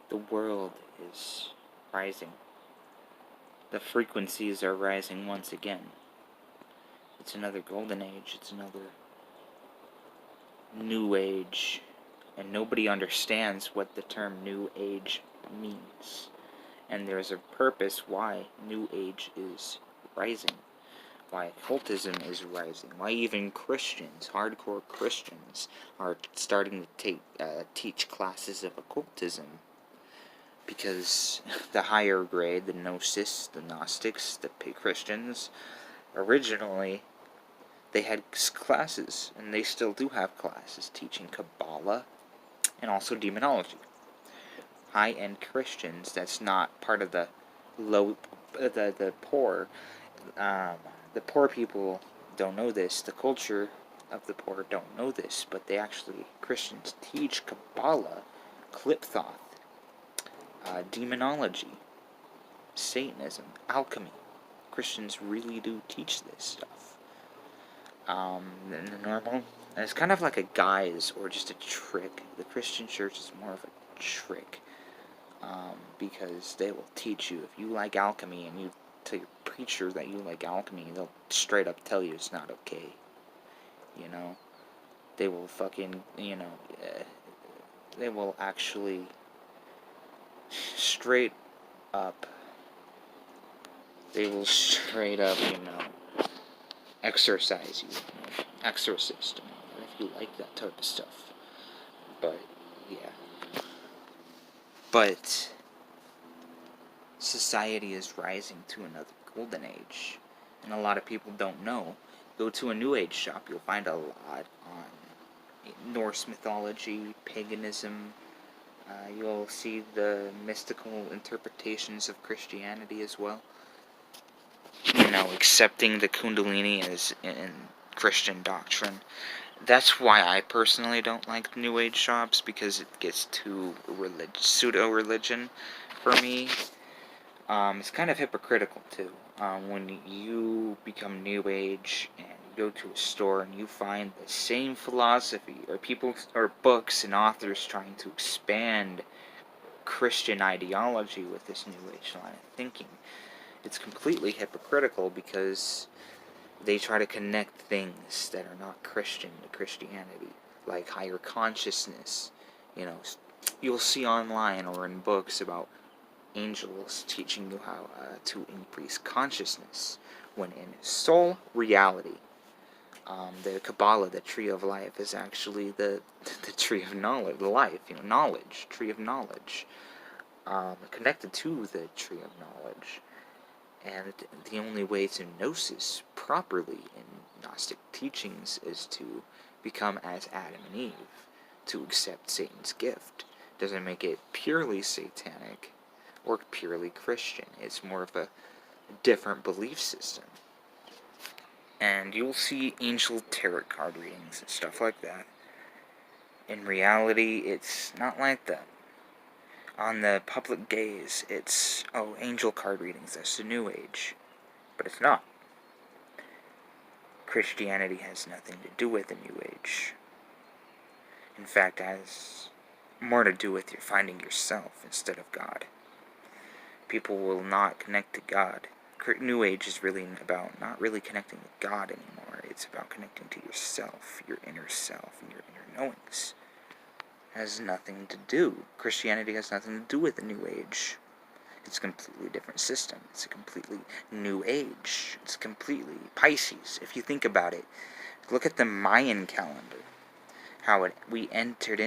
The world is rising. The frequencies are rising once again. It's another golden age. It's another new age. And nobody understands what the term new age means. And there's a purpose why new age is rising. Why occultism is rising. Why even Christians, hardcore Christians, are starting to teach classes of occultism. Because the higher grade, the Gnosis, the Gnostics, the Christians, originally they had classes, and they still do have classes, teaching Kabbalah and also demonology. High-end Christians, that's not part of the the poor. The poor people don't know this. The culture of the poor don't know this, but Christians teach Kabbalah, Klipthoth, demonology, Satanism, alchemy. Christians really do teach this stuff. And it's kind of like a guise or just a trick. The Christian church is more of a trick, because they will teach you. If you like alchemy and you tell your preacher that you like alchemy, they'll straight up tell you it's not okay. They will fucking, they will actually straight up, exorcise you, exorcist, if you like that type of stuff. But, yeah. But society is rising to another golden age, and a lot of people don't know. Go to a New Age shop, you'll find a lot on Norse mythology, paganism. You'll see the mystical interpretations of Christianity as well. Accepting the Kundalini as in Christian doctrine. That's why I personally don't like New Age shops, because it gets too pseudo-religion for me. It's kind of hypocritical, too. When you become New Age and you go to a store and you find the same philosophy, or people, or books and authors trying to expand Christian ideology with this New Age line of thinking, it's completely hypocritical, because they try to connect things that are not Christian to Christianity, like higher consciousness. You'll see online or in books about angels teaching you how to increase consciousness, when in soul reality, the Kabbalah, the tree of life, is actually the tree of knowledge, life, knowledge, tree of knowledge, connected to the tree of knowledge. And the only way to gnosis properly in Gnostic teachings is to become as Adam and Eve, to accept Satan's gift. Doesn't make it purely satanic or purely Christian. It's more of a different belief system. And you'll see angel tarot card readings and stuff like that. In reality, it's not like that. On the public gaze, it's, angel card readings, that's the New Age. But it's not. Christianity has nothing to do with the New Age. In fact, it has more to do with your finding yourself instead of God. People will not connect to God. New Age is really about not really connecting with God anymore. It's about connecting to yourself, your inner self, and your inner knowings. Has nothing to do. Christianity has nothing to do with the New Age. It's a completely different system. It's a completely New Age. It's completely Pisces. If you think about it, look at the Mayan calendar. How we ended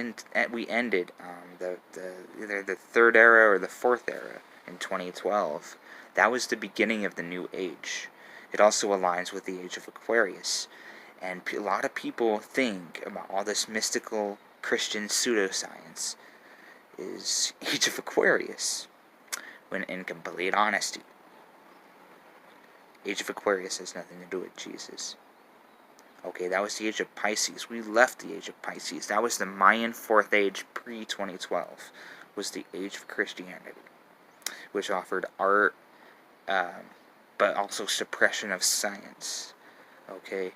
either the third era or the fourth era in 2012. That was the beginning of the New Age. It also aligns with the age of Aquarius. And a lot of people think about all this mystical Christian pseudoscience is age of Aquarius, when in complete honesty, age of Aquarius has nothing to do with Jesus. Okay, that was the age of Pisces. We left the age of Pisces. That was the Mayan fourth age pre-2012, was the age of Christianity, which offered art, but also suppression of science. Okay,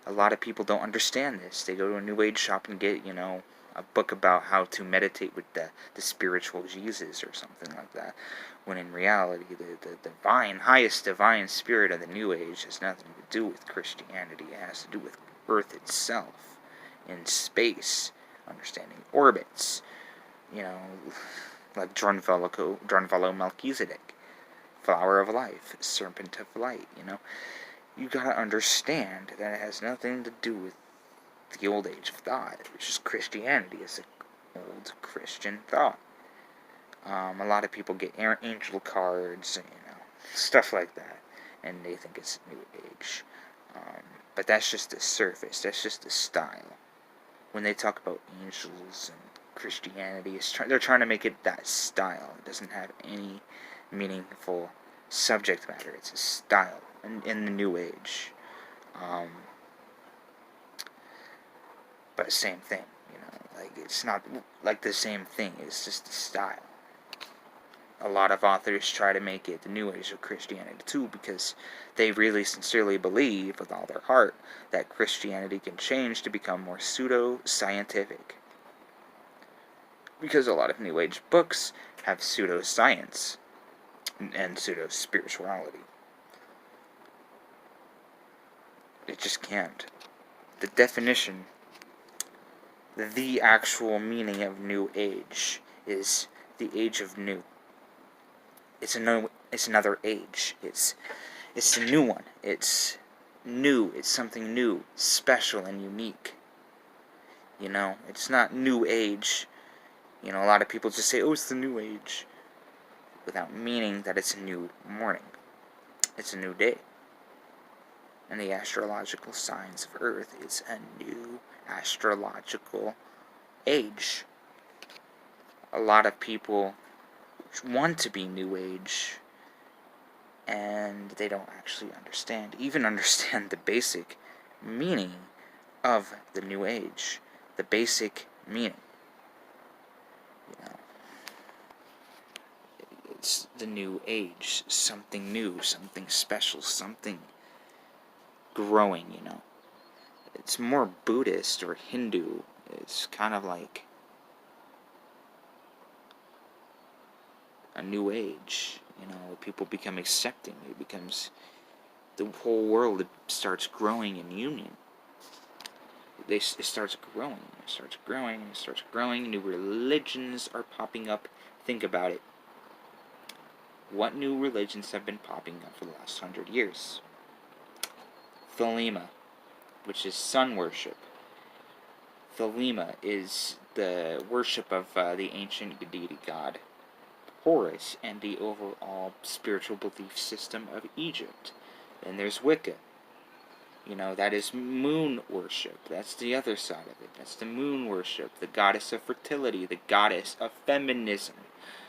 a lot of people don't understand this. They go to a New Age shop and get, a book about how to meditate with the spiritual Jesus or something like that, when in reality the highest divine spirit of the New Age has nothing to do with Christianity. It has to do with Earth itself, in space, understanding orbits, like Drunvalo Melchizedek, flower of life, serpent of light, You gotta understand that it has nothing to do with the old age of thought, which is Christianity. It's an old Christian thought. A lot of people get angel cards, stuff like that, and they think it's New Age. But that's just the surface. That's just the style. When they talk about angels and Christianity, they're trying to make it that style. It doesn't have any meaningful subject matter. It's a style in the New Age. But same thing, like it's not like the same thing. It's just a style. A lot of authors try to make it the New Age of Christianity too, because they really sincerely believe with all their heart that Christianity can change to become more pseudo-scientific. Because a lot of New Age books have pseudo-science and pseudo-spirituality. It just can't. The definition, the actual meaning of New Age is the age of new. It's another age. It's a new one. It's new. It's something new, special, and unique. It's not New Age. A lot of people just say, "Oh, it's the New Age," without meaning that it's a new morning. It's a new day. And the astrological signs of Earth is a new astrological age. A lot of people want to be New Age, and they don't actually understand the basic meaning of the New Age. The basic meaning. It's the New Age. Something new, something special, something growing, It's more Buddhist or Hindu. It's kind of like a new age, people become accepting. It becomes, the whole world starts growing in union. It starts growing. New religions are popping up. Think about it. What new religions have been popping up for the last 100 years? Thelema, which is sun worship. Thelema is the worship of the ancient deity god Horus and the overall spiritual belief system of Egypt. Then there's Wicca. That is moon worship. That's the other side of it. That's the moon worship, the goddess of fertility, the goddess of feminism.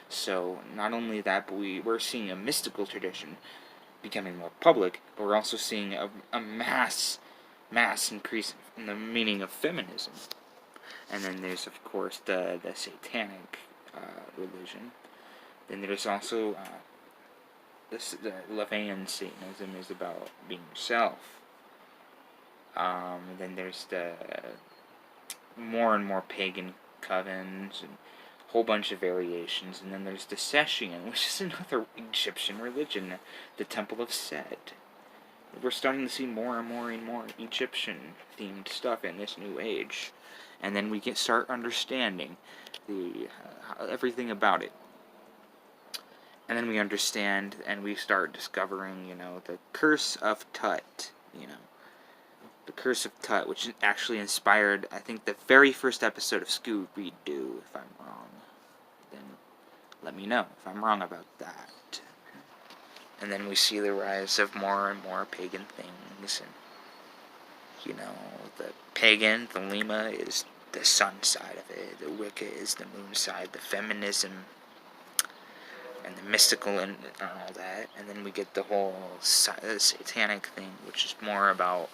So, not only that, but we're seeing a mystical tradition becoming more public, but we're also seeing a mass increase in the meaning of feminism. And then there's, of course, the satanic religion. Then there's also the Levian Satanism is about being yourself. Then there's the more and more pagan covens and a whole bunch of variations. And then there's the Setian, which is another Egyptian religion, the Temple of Set. We're starting to see more and more Egyptian-themed stuff in this new age. And then we start understanding everything about it. And then we understand and we start discovering, the Curse of Tut, The Curse of Tut, which actually inspired, I think, the very first episode of Scooby-Doo. If I'm wrong, then let me know if I'm wrong about that. And then we see the rise of more and more pagan things, and, the pagan, the Thelema, is the sun side of it, the Wicca is the moon side, the feminism, and the mystical and all that. And then we get the whole satanic thing, which is more about,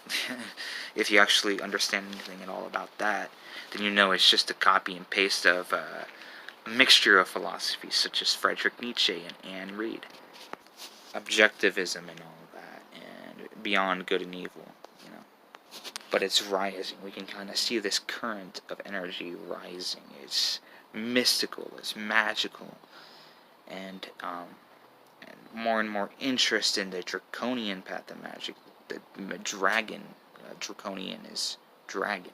if you actually understand anything at all about that, then it's just a copy and paste of a mixture of philosophies such as Friedrich Nietzsche and Anne Reid. Objectivism and all that, and beyond good and evil, but it's rising. We can kind of see this current of energy rising. It's mystical, it's magical, and more and more interest in the draconian path of magic. The dragon, draconian is dragon,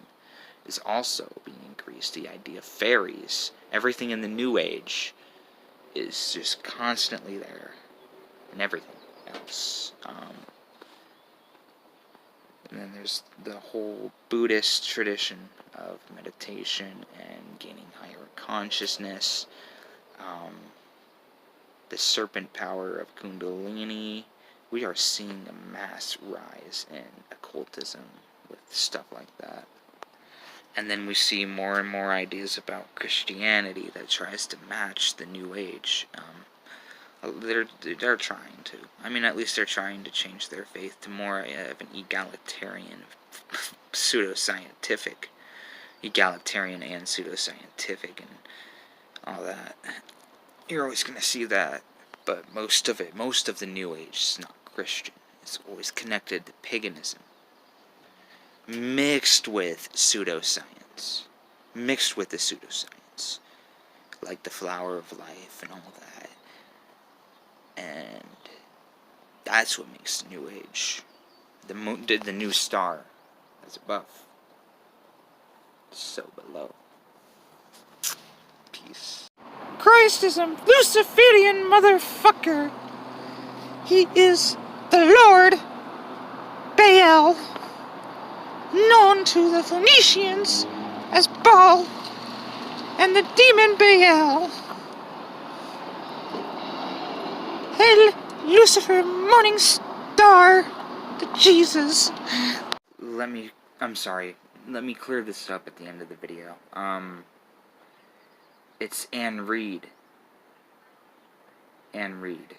is also being increased. The idea of fairies, everything in the New Age is just constantly there, and everything else. And then there's the whole Buddhist tradition of meditation and gaining higher consciousness. The serpent power of Kundalini. We are seeing a mass rise in occultism with stuff like that. And then we see more and more ideas about Christianity that tries to match the New Age. They're trying to. I mean, at least they're trying to change their faith to more of an egalitarian, pseudoscientific, egalitarian and pseudoscientific, and all that. You're always going to see that, but most of the New Age is not Christian. It's always connected to paganism, mixed with pseudoscience, like the flower of life and all that. And that's what makes the New Age. The moon did the new star as above, so below. Peace. Christ is a Luciferian motherfucker. He is the Lord Baal, known to the Phoenicians as Baal, and the demon Baal. Hail, Lucifer, morning star, to Jesus. I'm sorry. Let me clear this up at the end of the video. It's Anne Reed. Anne Reed.